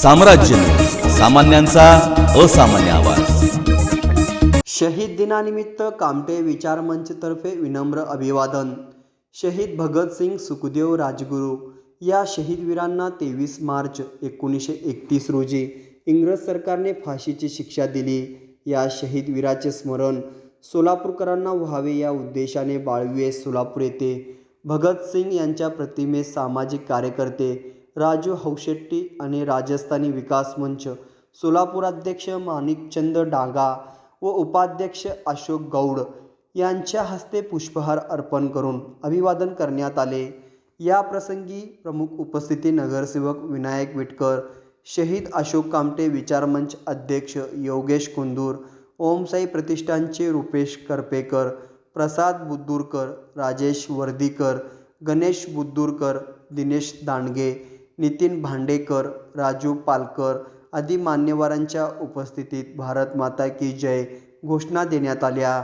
साम्राज्य न्यूज, सामान्यांचा असामान्य आवाज। शहीद दिनानिमित्त कामटे विचार मंच तर्फे विनम्र अभिवादन। शहीद भगतसिंग सुखदेव राजगुरू या शहीदवीरांना 23 मार्च 1931 रोजी इंग्रज सरकारने फाशीची शिक्षा दिली। या शहीदवीराचे स्मरण सोलापूरकरांना व्हावे या उद्देशाने 22 सोलापूर येथे भगतसिंग यांच्या प्रतिमेस सामाजिक कार्यकर्ते राजू हौशेट्टी आणि राजस्थानी विकास मंच सोलापूराध्यक्ष माणिकचंद डागा व उपाध्यक्ष अशोक गौड यांच्या हस्ते पुष्पहार अर्पण करून अभिवादन करण्यात आले। या प्रसंगी प्रमुख उपस्थिती नगरसेवक विनायक विटकर, शहीद अशोक कामटे विचारमंच अध्यक्ष योगेश कुंदूर, ओमसाई प्रतिष्ठानचे रुपेश करपेकर, प्रसाद बुद्दूरकर, राजेश वर्दीकर, गणेश बुद्दूरकर, दिनेश दांडगे, नितीन भांडेकर, राजू पालकर आदी मान्यवरांच्या उपस्थितीत भारत माता की जय घोषणा देण्यात आल्या।